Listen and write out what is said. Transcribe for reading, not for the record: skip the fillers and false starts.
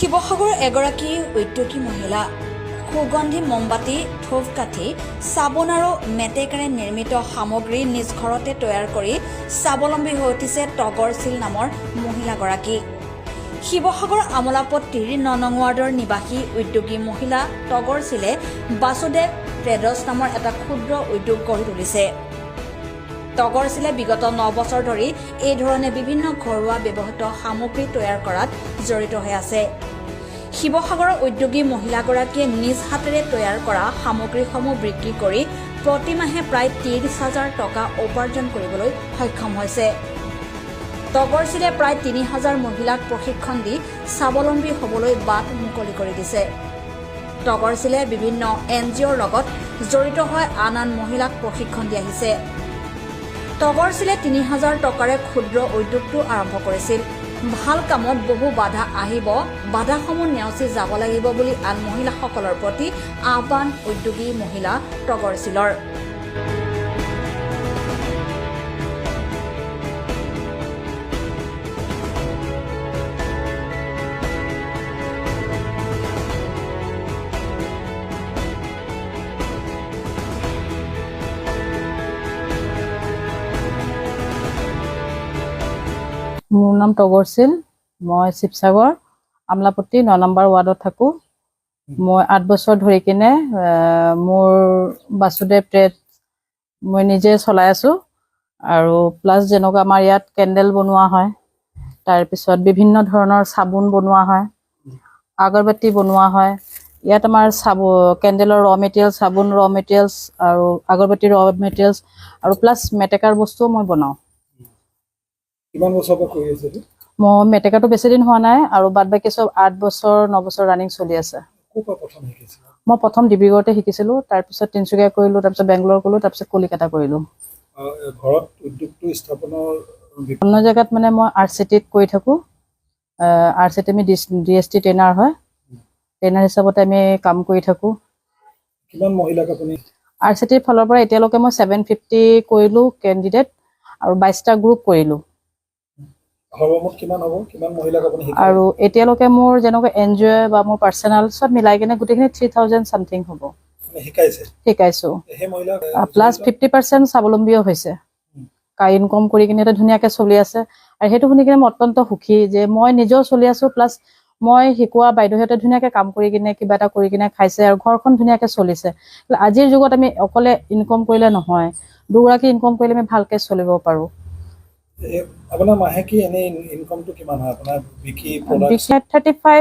শিৱসাগৰ এগৰাকী উদ্যোগী মহিলা সুগন্ধি মমবাতি ধূপকাঠি চাবোন আৰু মেটেকাৰে নিৰ্মিত সামগ্ৰী নিজ ঘৰতে তৈয়াৰ কৰি স্বাৱলম্বী হৈ উঠিছে তগৰশীল নামৰ মহিলাগৰাকী। শিৱসাগৰ আমোলাপট্টিৰ ৯ নং ৱাৰ্ডৰ নিবাসী উদ্যোগী মহিলা তগৰশীলে বাসুদেৱ ট্ৰেডাৰ্ছ নামৰ এটা ক্ষুদ্ৰ উদ্যোগ গঢ়ি তুলিছে। তগৰশীলে বিগত ৯ বছৰ ধৰি এই ধৰণে বিভিন্ন ঘৰুৱা ব্যৱহৃত সামগ্ৰী তৈয়াৰ কৰাত জড়িত হৈ আছে। শিৱসাগৰৰ উদ্যোগী মহিলাগৰাকীয়ে নিজ হাতেৰে তৈয়াৰ কৰা সামগ্ৰীসমূহ বিক্ৰী কৰি প্ৰতিমাহে প্ৰায় ৩০,০০০ টকা উপাৰ্জন কৰিবলৈ সক্ষম হৈছে। তগৰশীলে প্ৰায় ৩,০০০ মহিলাক প্ৰশিক্ষণ দি স্বাৱলম্বী হ'বলৈ বাট মুকলি কৰি দিছে। তগৰশীলে বিভিন্ন NGOৰ লগত জড়িত হৈ আন মহিলাক প্ৰশিক্ষণ দি আহিছে। তগৰশীলে ৩,০০০ টকাৰে ক্ষুদ্ৰ উদ্যোগটো আৰম্ভ কৰিছিল। ভাল কামত বহু বাধা আহিব, বাধাসমূহ নেওচি যাব লাগিব বুলি আন মহিলাসকলৰ প্ৰতি আহ্বান উদ্যোগী মহিলা তগৰশীলৰ। মোৰ নাম তগৰশীল। মই শিৱসাগৰ আমলাপট্টি ৯ নম্বৰ ৱাৰ্ডত থাকোঁ। মই ৮ বছৰ ধৰি কিনে মোৰ বাসুদেৱ ট্ৰেড মই নিজে চলাই আছোঁ। আৰু প্লাছ যেনেকুৱা আমাৰ ইয়াত কেণ্ডেল বনোৱা হয়, তাৰপিছত বিভিন্ন ধৰণৰ চাবোন বনোৱা হয়, আগৰবাতি বনোৱা হয়। ইয়াত আমাৰ কেণ্ডেলৰ ৰ মেটেৰিয়েলছ, চাবোন ৰ মেটেৰিয়েলছ আৰু আগৰবাতি ৰ মেটেৰিয়েলছ আৰু প্লাছ মেটেকাৰ বস্তুও মই বনাওঁ। কিমান বছৰ পৰা কৰি আছে? মই মেটেকাটো বেছি দিন হোৱা নাই আৰু বাদ বাকী চব ৮ বছৰ ৯ বছৰ ৰানিং চলি আছে। মই প্ৰথম ডিব্ৰুগড়তে শিকিছিলোঁ, তাৰপিছত তিনিচুকীয়া কৰিলোঁ, তাৰপিছত বেংগলোৰ কৰিলোঁ, তাৰপিছত কলিকতা কৰিলোঁ। ঘৰত উদ্যোগটো স্থাপনৰ অন্য জেগাত মানে মই RCTত কৰি থাকোঁ। RCT আমি DST ট্ৰেইনাৰ হয়, ট্ৰেইনাৰ হিচাপতে আমি কাম কৰি থাকোঁ। কিমান মহিলাক আপুনি? RCTৰ ফালৰ পৰা এতিয়ালৈকে মই 750 কৰিলোঁ কেণ্ডিডেট আৰু 22টা গ্ৰুপ কৰিলোঁ। আৰু এতিয়ালৈকে মোৰ যেনেকৈ NGO বা মোৰ পাৰ্চনেল চব মিলাই কিনে গোটেইখিনি 3,000 চামথিং হ'ব শিকাইছোঁ। প্লাছ 50% স্বাৱলম্বীও হৈছে, ইনকম কৰি কিনে এটা ধুনীয়াকৈ চলি আছে। আৰু সেইটো শুনি কিনে মই অত্যন্ত সুখী যে মই নিজেও চলি আছোঁ, প্লাছ মই শিকোৱা বাইদেউহঁতে ধুনীয়াকৈ কাম কৰি কিনে কিবা এটা কৰি কিনে খাইছে আৰু ঘৰখন ধুনীয়াকৈ চলিছে। আজিৰ যুগত আমি অকলে ইনকম কৰিলে নহয়, দুগৰাকী ইনকম কৰিলে আমি ভালকৈ চলিব পাৰোঁ। আপোনাৰ মাহেকী এনে ইনকমটো কিমান হয় আপোনাৰ বিক্ৰী? 35